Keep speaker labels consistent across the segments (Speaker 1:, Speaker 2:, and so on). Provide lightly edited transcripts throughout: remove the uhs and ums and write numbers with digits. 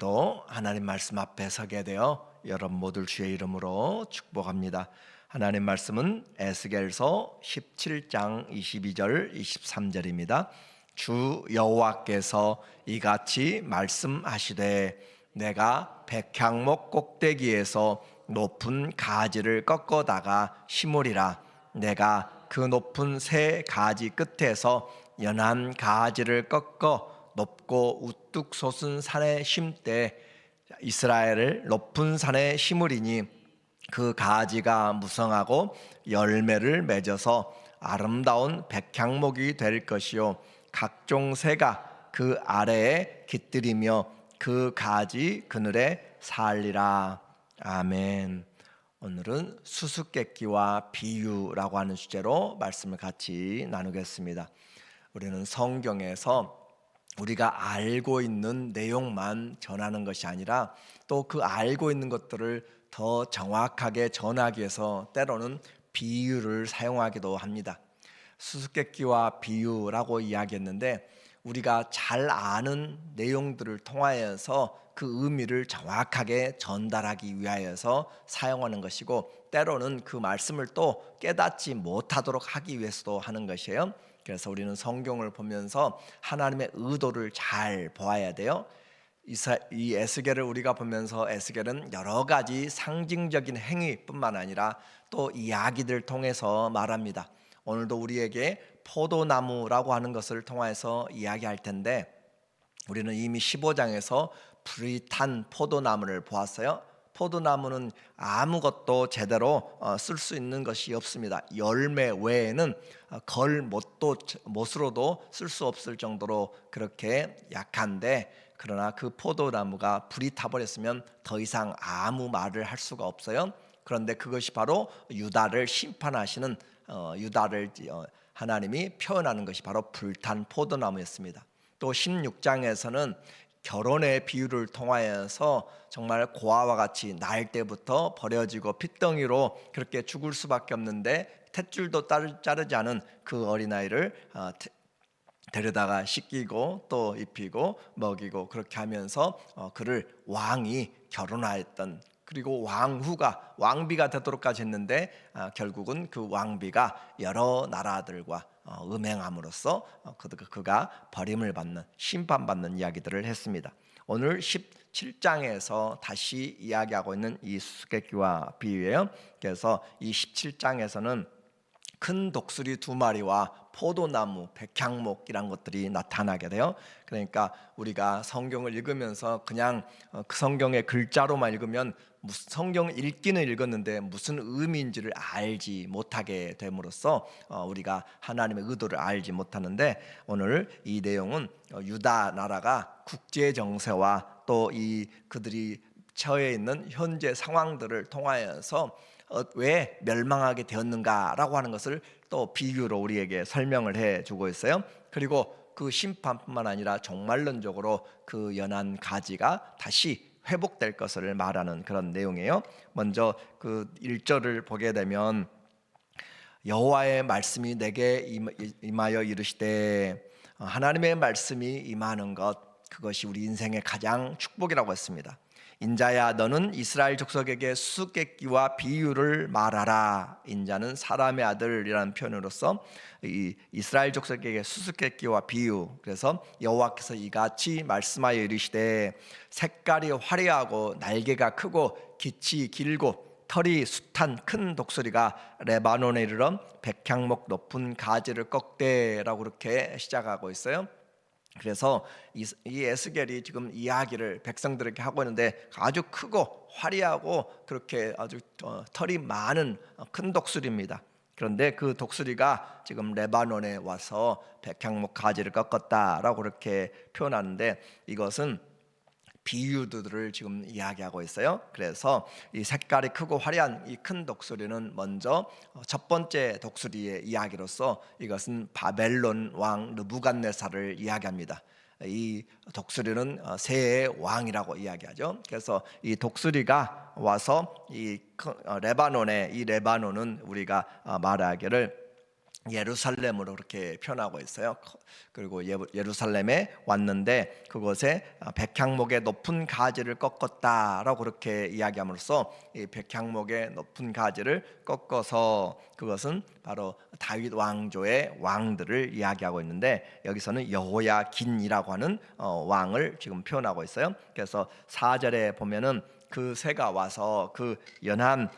Speaker 1: 오늘도 하나님 말씀 앞에 서게 되어 여러분 모두 주의 이름으로 축복합니다. 하나님 말씀은 에스겔서 17장 22절 23절입니다. 주 여호와께서 이같이 말씀하시되 내가 백향목 꼭대기에서 높은 가지를 꺾어다가 심으리라. 내가 그 높은 새 가지 끝에서 연한 가지를 꺾어 높고 우뚝 솟은 산에 심되 이스라엘을 높은 산에 심으리니 그 가지가 무성하고 열매를 맺어서 아름다운 백향목이 될 것이요 각종 새가 그 아래에 깃들이며 그 가지 그늘에 살리라. 아멘. 오늘은 수수께끼와 비유라고 하는 주제로 말씀을 같이 나누겠습니다. 우리는 성경에서 우리가 알고 있는 내용만 전하는 것이 아니라 또 그 알고 있는 것들을 더 정확하게 전하기 위해서 때로는 비유를 사용하기도 합니다. 수수께끼와 비유라고 이야기했는데 우리가 잘 아는 내용들을 통하여서 그 의미를 정확하게 전달하기 위하여서 사용하는 것이고 때로는 그 말씀을 또 깨닫지 못하도록 하기 위해서도 하는 것이에요. 그래서 우리는 성경을 보면서 하나님의 의도를 잘 보아야 돼요. 이 에스겔을 우리가 보면서 에스겔은 여러 가지 상징적인 행위뿐만 아니라 또 이야기들을 통해서 말합니다. 오늘도 우리에게 포도나무라고 하는 것을 통해서 이야기할 텐데 우리는 이미 15장에서 불이 탄 포도나무를 보았어요. 포도나무는 아무것도 제대로 쓸 수 있는 것이 없습니다. 열매 외에는 못으로도 쓸 수 없을 정도로 그렇게 약한데 그러나 그 포도나무가 불이 타버렸으면 더 이상 아무 말을 할 수가 없어요. 그런데 그것이 바로 유다를 심판하시는 유다를 하나님이 표현하는 것이 바로 불탄 포도나무였습니다. 또 16장에서는 결혼의 비유를 통하여서 정말 고아와 같이 날 때부터 버려지고 핏덩이로 그렇게 죽을 수밖에 없는데 탯줄도 자르지 않은 그 어린아이를 데려다가 씻기고 또 입히고 먹이고 그렇게 하면서 그를 왕이 결혼하였던 그리고 왕비가 되도록까지 했는데 결국은 그 왕비가 여러 나라들과 음행함으로써 그가 버림을 받는 심판받는 이야기들을 했습니다. 오늘 17장에서 다시 이야기하고 있는 이 수수께끼와 비유예요. 그래서 이 17장에서는 큰 독수리 2마리와 포도나무, 백향목이란 것들이 나타나게 돼요. 그러니까 우리가 성경을 읽으면서 그냥 그 성경의 글자로만 읽으면 성경을 읽기는 읽었는데 무슨 의미인지를 알지 못하게 됨으로써 우리가 하나님의 의도를 알지 못하는데 오늘 이 내용은 유다 나라가 국제 정세와 또 이 그들이 처해 있는 현재 상황들을 통하여서 왜 멸망하게 되었는가라고 하는 것을 또 비유로 우리에게 설명을 해주고 있어요. 그리고 그 심판뿐만 아니라 종말론적으로 그 연한 가지가 다시 회복될 것을 말하는 그런 내용이에요. 먼저 그 1절을 보게 되면 여호와의 말씀이 내게 임하여 이르시되 하나님의 말씀이 임하는 것 그것이 우리 인생의 가장 축복이라고 했습니다. 인자야 너는 이스라엘 족속에게 수수께끼와 비유를 말하라. 인자는 사람의 아들이라는 표현으로서 이 이스라엘 족속에게 수수께끼와 비유 그래서 여호와께서 이같이 말씀하여 이르시되 색깔이 화려하고 날개가 크고 깃이 길고 털이 숱한 큰 독수리가 레바논에 이르러 백향목 높은 가지를 꺾되라고 그렇게 시작하고 있어요. 그래서 이 에스겔이 지금 이야기를 백성들에게 하고 있는데 아주 크고 화려하고 그렇게 아주 털이 많은 큰 독수리입니다. 그런데 그 독수리가 지금 레바논에 와서 백향목 가지를 꺾었다라고 그렇게 표현하는데 이것은 비유들을 지금 이야기하고 있어요. 그래서 이 색깔이 크고 화려한 이 큰 독수리는 먼저 첫 번째 독수리의 이야기로서 이것은 바벨론 왕 느부갓네살을 이야기합니다. 이 독수리는 새의 왕이라고 이야기하죠. 그래서 이 독수리가 와서 이 레바논에 이 레바논은 우리가 말하기를 예루살렘으로 그렇게 표현하고 있어요. 그리고 예루살렘에 왔는데 그곳에 백향목의 높은 가지를 꺾었다라고 그렇게 이야기함으로써 이 백향목의 높은 가지를 꺾어서 그것은 바로 다윗 왕조의 왕들을 이야기하고 있는데 여기서는 여호야긴이라고 하는 왕을 지금 표현하고 있어요. 그래서 4절에 보면은 그 새가 와서 그 연한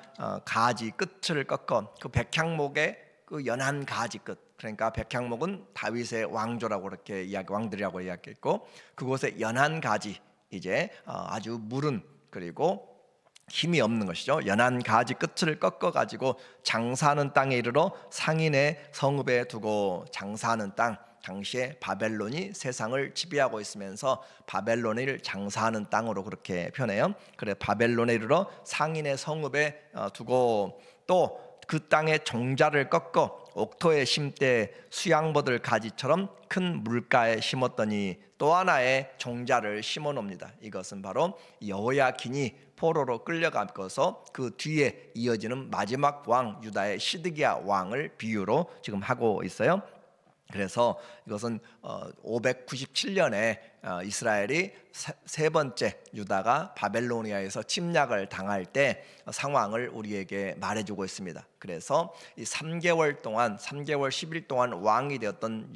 Speaker 1: 가지 끝을 꺾어 그 백향목의 그 연한 가지 끝, 그러니까 백향목은 다윗의 왕조라고 그렇게 왕들이라고 이야기했고 그곳에 연한 가지, 이제 아주 무른 그리고 힘이 없는 것이죠. 연한 가지 끝을 꺾어 가지고 장사하는 땅에 이르러 상인의 성읍에 두고, 장사하는 땅, 당시에 바벨론이 세상을 지배하고 있으면서 바벨론을 장사하는 땅으로 그렇게 표현해요. 그래 바벨론에 이르러 상인의 성읍에 두고, 또 그 땅의 종자를 꺾어 옥토에 심되 수양버들 가지처럼 큰 물가에 심었더니 또 하나의 종자를 심어 놓습니다. 이것은 바로 여호야긴이 포로로 끌려가서 그 뒤에 이어지는 마지막 왕 유다의 시드기야 왕을 비유로 지금 하고 있어요. 그래서 이것은 597년에 이스라엘이 세 번째 유다가 바벨로니아에서 침략을 당할 때 상황을 우리에게 말해주고 있습니다. 그래서 이 3개월 10일 동안 왕이 되었던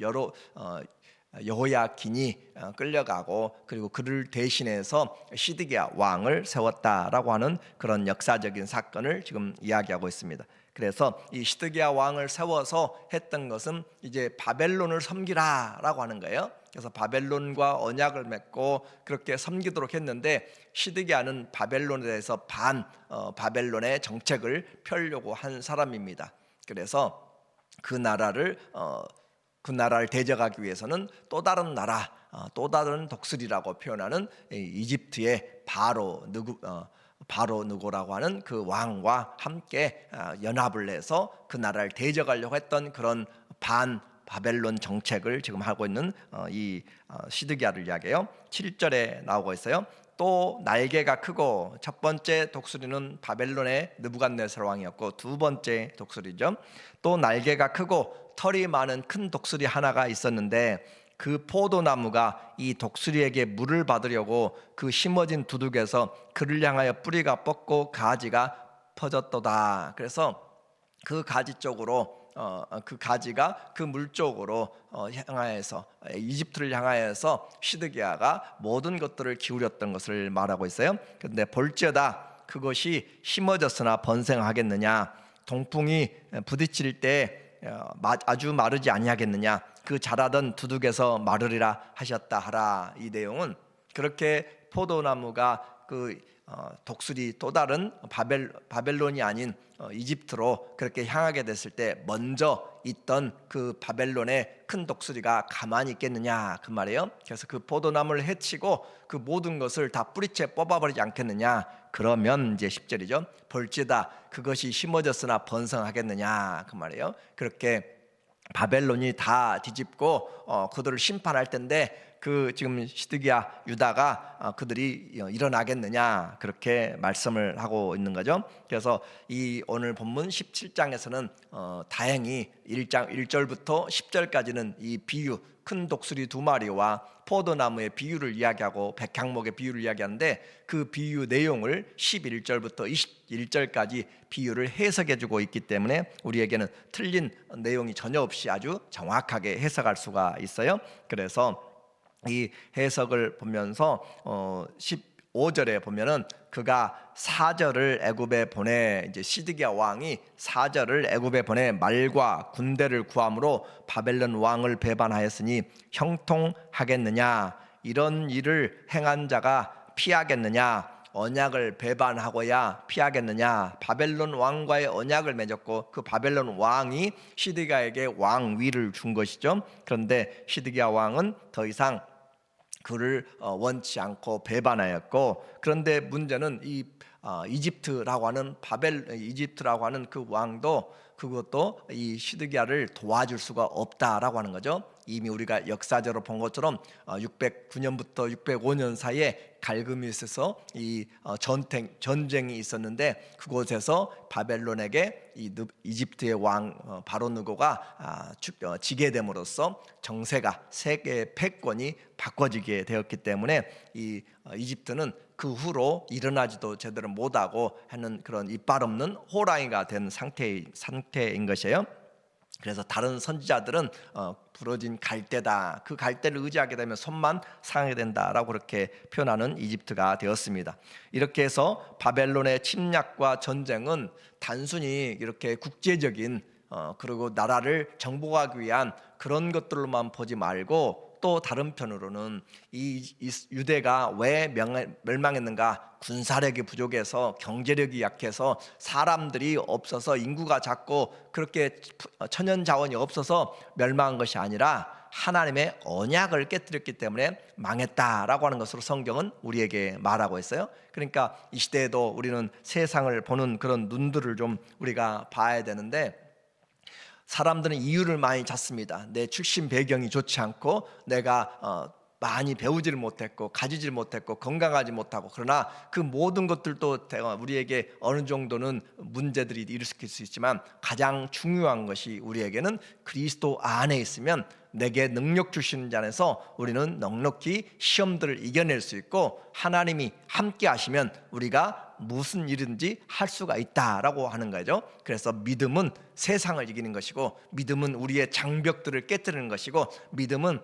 Speaker 1: 여호야긴이 끌려가고 그리고 그를 대신해서 시드기야 왕을 세웠다라고 하는 그런 역사적인 사건을 지금 이야기하고 있습니다. 그래서 이 시드기야 왕을 세워서 했던 것은 이제 바벨론을 섬기라라고 하는 거예요. 그래서 바벨론과 언약을 맺고 그렇게 섬기도록 했는데 시드기야는 바벨론에 대해서 바벨론의 정책을 펴려고 한 사람입니다. 그래서 그 나라를 대적하기 위해서는 또 다른 나라, 또 다른 독수리라고 표현하는 이집트의 바로 느고라고 하는 그 왕과 함께 연합을 해서 그 나라를 대적하려고 했던 그런 바벨론 정책을 지금 하고 있는 이 시드기야를 이야기해요. 7절에 나오고 있어요. 또 날개가 크고, 첫 번째 독수리는 바벨론의 느부갓네살 왕이었고 두 번째 독수리죠. 또 날개가 크고 털이 많은 큰 독수리 하나가 있었는데 그 포도나무가 이 독수리에게 물을 받으려고 그 심어진 두둑에서 그를 향하여 뿌리가 뻗고 가지가 퍼졌도다. 그래서 그 가지 쪽으로 그 가지가 그 물 쪽으로 향하여서 이집트를 향하여서 시드기야가 모든 것들을 기울였던 것을 말하고 있어요. 그런데 볼지어다 그것이 심어졌으나 번성하겠느냐, 동풍이 부딪힐 때 아주 마르지 아니하겠느냐, 그 자라던 두둑에서 마르리라 하셨다 하라. 이 내용은 그렇게 포도나무가 그 독수리 또 다른 바벨론이 아닌 이집트로 그렇게 향하게 됐을 때 먼저 있던 그 바벨론의 큰 독수리가 가만히 있겠느냐 그 말이에요. 그래서 그 포도나무를 해치고 그 모든 것을 다 뿌리채 뽑아버리지 않겠느냐. 그러면 이제 10절이죠. 볼지다 그것이 심어졌으나 번성하겠느냐 그 말이에요. 그렇게 바벨론이 다 뒤집고 그들을 심판할 텐데 그 지금 시드기야 유다가 그들이 일어나겠느냐 그렇게 말씀을 하고 있는 거죠. 그래서 이 오늘 본문 17장에서는 다행히 1장 1절부터 10절까지는 이 비유, 큰 독수리 두 마리와 포도나무의 비유를 이야기하고 백향목의 비유를 이야기하는데 그 비유 내용을 11절부터 21절까지 비유를 해석해 주고 있기 때문에 우리에게는 틀린 내용이 전혀 없이 아주 정확하게 해석할 수가 있어요. 그래서 이 해석을 보면서 15절에 보면은 그가 사절을 애굽에 보내, 이제 시드기야 왕이 사절을 애굽에 보내 말과 군대를 구함으로 바벨론 왕을 배반하였으니 형통하겠느냐, 이런 일을 행한 자가 피하겠느냐, 언약을 배반하고야 피하겠느냐. 바벨론 왕과의 언약을 맺었고 그 바벨론 왕이 시드기야에게 왕위를 준 것이죠. 그런데 시드기야 왕은 더 이상 그를 원치 않고 배반하였고, 그런데 문제는 이 이집트라고 하는 이집트라고 하는 그 왕도 그것도 이 시드기야를 도와줄 수가 없다라고 하는 거죠. 이미 우리가 역사적으로 본 것처럼 609년부터 605년 사이에 갈그미스에서 이 전쟁이 있었는데 그곳에서 바벨론에게 이집트의 왕 바로 느고가 지게 됨으로써 정세가 세계 패권이 바꿔지게 되었기 때문에 이 이집트는 그 후로 일어나지도 제대로 못하고 하는 그런 이빨 없는 호랑이가 된 상태인 것이에요. 그래서 다른 선지자들은 부러진 갈대다, 그 갈대를 의지하게 되면 손만 상하게 된다라고 그렇게 표현하는 이집트가 되었습니다. 이렇게 해서 바벨론의 침략과 전쟁은 단순히 이렇게 국제적인 그리고 나라를 정복하기 위한 그런 것들로만 보지 말고, 또 다른 편으로는 이 유대가 왜 멸망했는가? 군사력이 부족해서, 경제력이 약해서, 사람들이 없어서, 인구가 작고 그렇게 천연 자원이 없어서 멸망한 것이 아니라 하나님의 언약을 깨뜨렸기 때문에 망했다라고 하는 것으로 성경은 우리에게 말하고 있어요. 그러니까 이 시대에도 우리는 세상을 보는 그런 눈들을 좀 우리가 봐야 되는데, 사람들은 이유를 많이 찾습니다. 내 출신 배경이 좋지 않고, 내가 많이 배우지를 못했고, 가지질 못했고, 건강하지 못하고, 그러나 그 모든 것들도 우리에게 어느 정도는 문제들이 일으킬 수 있지만, 가장 중요한 것이 우리에게는 그리스도 안에 있으면 내게 능력 주시는 자 안에서 우리는 넉넉히 시험들을 이겨낼 수 있고, 하나님이 함께 하시면 우리가 무슨 일인지 할 수가 있다라고 하는 거죠. 그래서 믿음은 세상을 이기는 것이고, 믿음은 우리의 장벽들을 깨뜨리는 것이고, 믿음은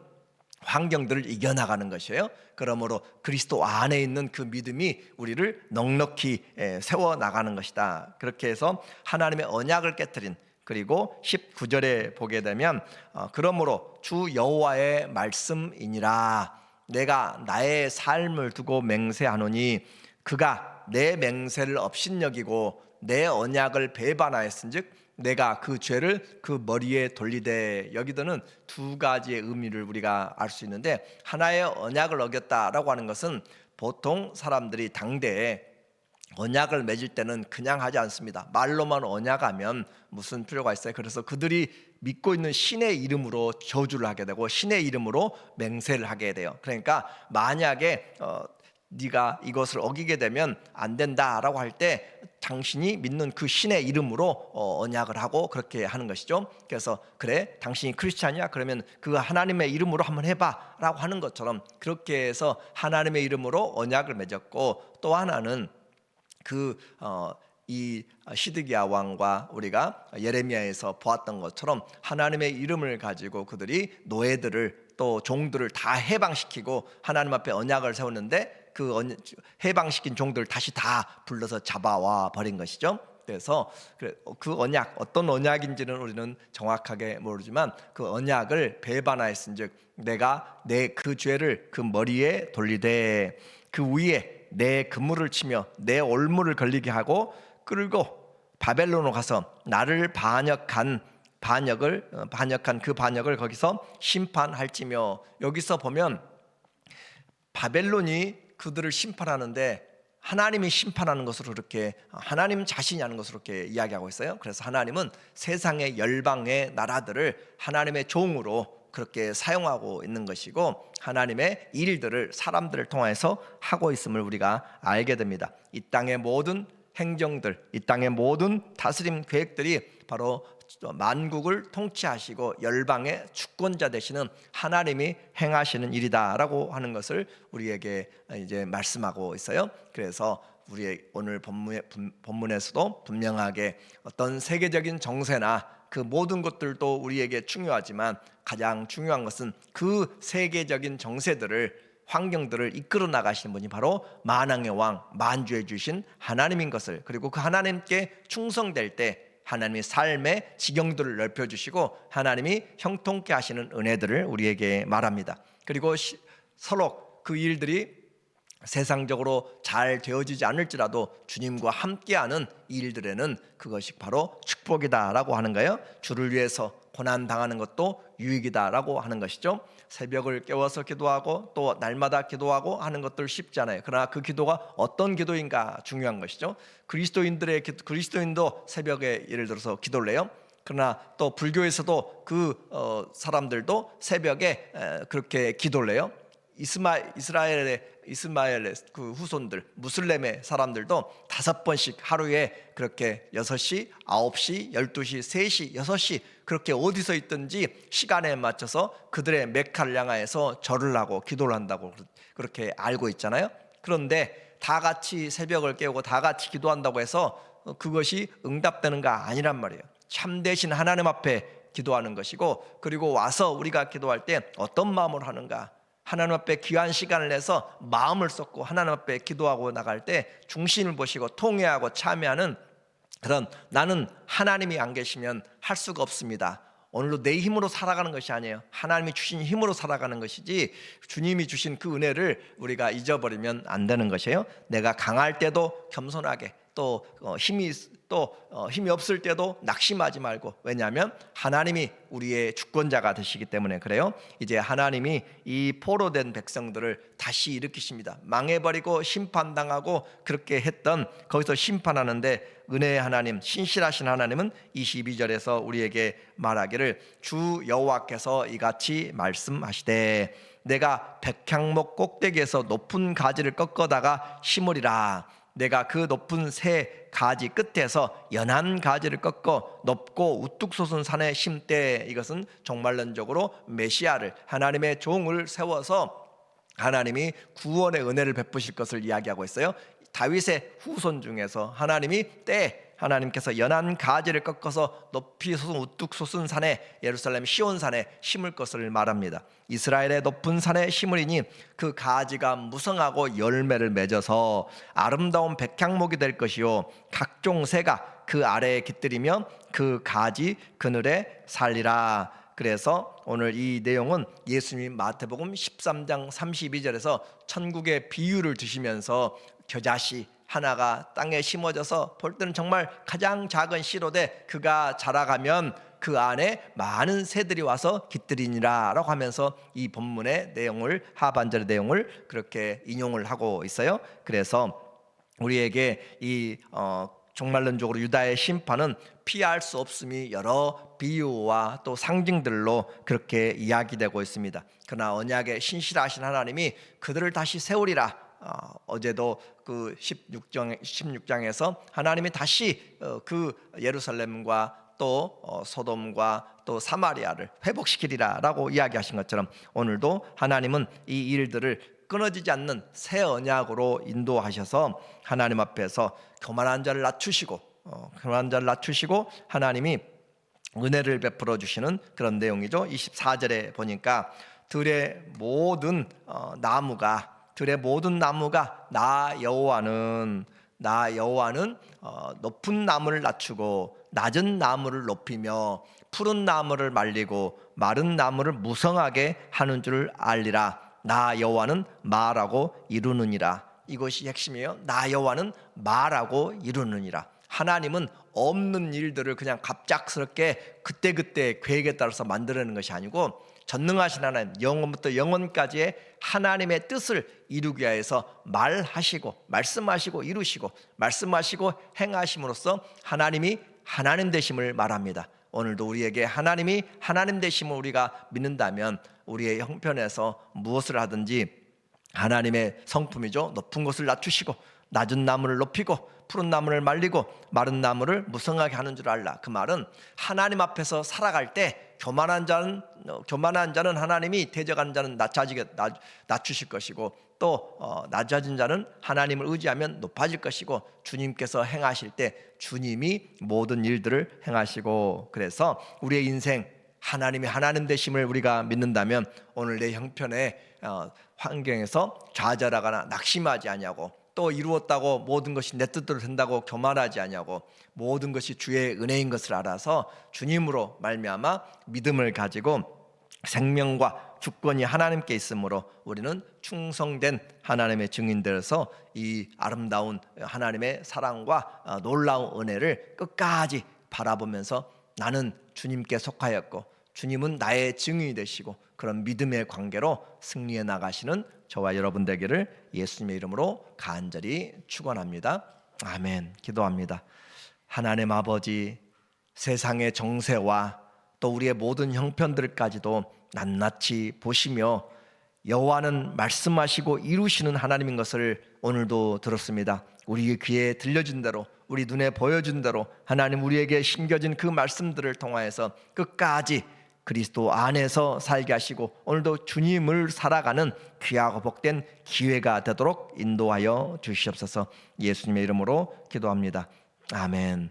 Speaker 1: 환경들을 이겨나가는 것이에요. 그러므로 그리스도 안에 있는 그 믿음이 우리를 넉넉히 세워나가는 것이다. 그렇게 해서 하나님의 언약을 깨뜨린, 그리고 19절에 보게 되면 그러므로 주 여호와의 말씀이니라, 내가 나의 삶을 두고 맹세하노니 그가 내 맹세를 업신여기고 내 언약을 배반하였은즉 내가 그 죄를 그 머리에 돌리되. 여기서는 두 가지의 의미를 우리가 알 수 있는데, 하나의 언약을 어겼다라고 하는 것은 보통 사람들이 당대에 언약을 맺을 때는 그냥 하지 않습니다. 말로만 언약하면 무슨 필요가 있어요? 그래서 그들이 믿고 있는 신의 이름으로 저주를 하게 되고 신의 이름으로 맹세를 하게 돼요. 그러니까 만약에 네가 이것을 어기게 되면 안 된다라고 할 때 당신이 믿는 그 신의 이름으로 언약을 하고 그렇게 하는 것이죠. 그래서 그래, 당신이 크리스찬이야? 그러면 그 하나님의 이름으로 한번 해봐 라고 하는 것처럼 그렇게 해서 하나님의 이름으로 언약을 맺었고, 또 하나는 이 시드기야 왕과 우리가 예레미야에서 보았던 것처럼 하나님의 이름을 가지고 그들이 노예들을 또 종들을 다 해방시키고 하나님 앞에 언약을 세웠는데, 그 해방시킨 종들 다시 다 불러서 잡아와 버린 것이죠. 그래서 그 언약, 어떤 언약인지는 우리는 정확하게 모르지만 그 언약을 배반하였은즉 내가 내 그 죄를 그 머리에 돌리되 그 위에 내 그물을 치며 내 올무를 걸리게 하고, 그리고 바벨론으로 가서 나를 반역한 그 반역을 거기서 심판할지며. 여기서 보면 바벨론이 그들을 심판하는데 하나님이 심판하는 것으로, 그렇게 하나님 자신이 하는 것으로 그렇게 이야기하고 있어요. 그래서 하나님은 세상의 열방의 나라들을 하나님의 종으로 그렇게 사용하고 있는 것이고, 하나님의 일들을 사람들을 통해서 하고 있음을 우리가 알게 됩니다. 이 땅의 모든 행정들, 이 땅의 모든 다스림 계획들이 바로 만국을 통치하시고 열방의 주권자 되시는 하나님이 행하시는 일이다라고 하는 것을 우리에게 이제 말씀하고 있어요. 그래서 우리의 오늘 본문에서도 분명하게 어떤 세계적인 정세나 그 모든 것들도 우리에게 중요하지만, 가장 중요한 것은 그 세계적인 정세들을, 환경들을 이끌어 나가시는 분이 바로 만왕의 왕, 만주해 주신 하나님인 것을, 그리고 그 하나님께 충성될 때 하나님의 삶의 지경들을 넓혀주시고 하나님이 형통케 하시는 은혜들을 우리에게 말합니다. 그리고 서로 그 일들이 세상적으로 잘 되어지지 않을지라도 주님과 함께하는 일들에는 그것이 바로 축복이다라고 하는 거예요. 주를 위해서 고난 당하는 것도 유익이다라고 하는 것이죠. 새벽을 깨워서 기도하고 또 날마다 기도하고 하는 것들 쉽지 않아요. 그러나 그 기도가 어떤 기도인가 중요한 것이죠. 그리스도인도 새벽에 예를 들어서 기도를 해요. 그러나 또 불교에서도 사람들도 새벽에 그렇게 기도를 해요. 이스마엘의 그 후손들 무슬림의 사람들도 5번씩 하루에 그렇게 6시, 9시, 12시, 3시, 6시 그렇게 어디서 있든지 시간에 맞춰서 그들의 메카를 향하여서 절을 하고 기도를 한다고 그렇게 알고 있잖아요. 그런데 다 같이 새벽을 깨우고 다 같이 기도한다고 해서 그것이 응답되는가 아니란 말이에요. 참되신 하나님 앞에 기도하는 것이고, 그리고 와서 우리가 기도할 때 어떤 마음으로 하는가, 하나님 앞에 귀한 시간을 내서 마음을 쏟고 하나님 앞에 기도하고 나갈 때 중심을 보시고 통회하고 참여하는 그런, 나는 하나님이 안 계시면 할 수가 없습니다. 오늘도 내 힘으로 살아가는 것이 아니에요. 하나님이 주신 힘으로 살아가는 것이지 주님이 주신 그 은혜를 우리가 잊어버리면 안 되는 것이에요. 내가 강할 때도 겸손하게, 또 힘이 없을 때도 낙심하지 말고, 왜냐하면 하나님이 우리의 주권자가 되시기 때문에 그래요. 이제 하나님이 이 포로된 백성들을 다시 일으키십니다. 망해버리고 심판당하고 그렇게 했던, 거기서 심판하는데 은혜의 하나님, 신실하신 하나님은 22절에서 우리에게 말하기를, 주 여호와께서 이같이 말씀하시되 내가 백향목 꼭대기에서 높은 가지를 꺾어다가 심으리라. 내가 그 높은 새 가지 끝에서 연한 가지를 꺾어 높고 우뚝 솟은 산에 심되. 이것은 종말론적으로 메시아를, 하나님의 종을 세워서 하나님이 구원의 은혜를 베푸실 것을 이야기하고 있어요. 다윗의 후손 중에서 하나님께서 연한 가지를 꺾어서 높이 솟은 우뚝 솟은 산에, 예루살렘 시온산에 심을 것을 말합니다. 이스라엘의 높은 산에 심으리니 그 가지가 무성하고 열매를 맺어서 아름다운 백향목이 될 것이요 각종 새가 그 아래에 깃들이며 그 가지 그늘에 살리라. 그래서 오늘 이 내용은 예수님 마태복음 13장 32절에서 천국의 비유를 드시면서 겨자씨 하나가 땅에 심어져서 볼 때는 정말 가장 작은 씨로되 그가 자라가면 그 안에 많은 새들이 와서 깃들이니라 라고 하면서 이 본문의 내용을, 하반절의 내용을 그렇게 인용을 하고 있어요. 그래서 우리에게 이 종말론적으로 유다의 심판은 피할 수 없음이 여러 비유와 또 상징들로 그렇게 이야기되고 있습니다. 그러나 언약의 신실하신 하나님이 그들을 다시 세우리라. 어제도 그 16장에서 하나님이 다시 그 예루살렘과 또 소돔과 또 사마리아를 회복시키리라 라고 이야기하신 것처럼 오늘도 하나님은 이 일들을 끊어지지 않는 새 언약으로 인도하셔서 하나님 앞에서 교만한 자를 낮추시고 하나님이 은혜를 베풀어 주시는 그런 내용이죠. 24절에 보니까 들의 모든 나무가 나 여호와는 높은 나무를 낮추고 낮은 나무를 높이며 푸른 나무를 말리고 마른 나무를 무성하게 하는 줄 알리라. 나 여호와는 말하고 이루느니라. 이것이 핵심이에요. 나 여호와는 말하고 이루느니라. 하나님은 없는 일들을 그냥 갑작스럽게 그때그때 계획에 따라서 만들어내는 것이 아니고, 전능하신 하나님, 영원부터 영원까지의 하나님의 뜻을 이루기 위해서 말씀하시고 이루시고 말씀하시고 행하심으로써 하나님이 하나님 되심을 말합니다. 오늘도 우리에게 하나님이 하나님 되심을 우리가 믿는다면 우리의 형편에서 무엇을 하든지 하나님의 성품이죠. 높은 곳을 낮추시고 낮은 나무를 높이고 푸른 나무를 말리고 마른 나무를 무성하게 하는 줄 알라. 그 말은 하나님 앞에서 살아갈 때 교만한 자는 하나님이 대적하는 자는 낮추실 것이고, 또 낮아진 자는 하나님을 의지하면 높아질 것이고, 주님께서 행하실 때 주님이 모든 일들을 행하시고, 그래서 우리의 인생 하나님이 하나님 되심을 우리가 믿는다면 오늘 내 형편의 환경에서 좌절하거나 낙심하지 아니하고, 또 이루었다고 모든 것이 내 뜻대로 된다고 교만하지 아니하고, 모든 것이 주의 은혜인 것을 알아서 주님으로 말미암아 믿음을 가지고 생명과 주권이 하나님께 있으므로 우리는 충성된 하나님의 증인되어서 이 아름다운 하나님의 사랑과 놀라운 은혜를 끝까지 바라보면서 나는 주님께 속하였고 주님은 나의 증인이 되시고 그런 믿음의 관계로 승리해 나가시는 저와 여러분 되기를 예수님의 이름으로 간절히 축원합니다. 아멘. 기도합니다. 하나님 아버지, 세상의 정세와 또 우리의 모든 형편들까지도 낱낱이 보시며 여호와는 말씀하시고 이루시는 하나님인 것을 오늘도 들었습니다. 우리 귀에 들려진 대로, 우리 눈에 보여준 대로 하나님 우리에게 심겨진 그 말씀들을 통하여서 끝까지 그리스도 안에서 살게 하시고 오늘도 주님을 살아가는 귀하고 복된 기회가 되도록 인도하여 주시옵소서. 예수님의 이름으로 기도합니다. 아멘.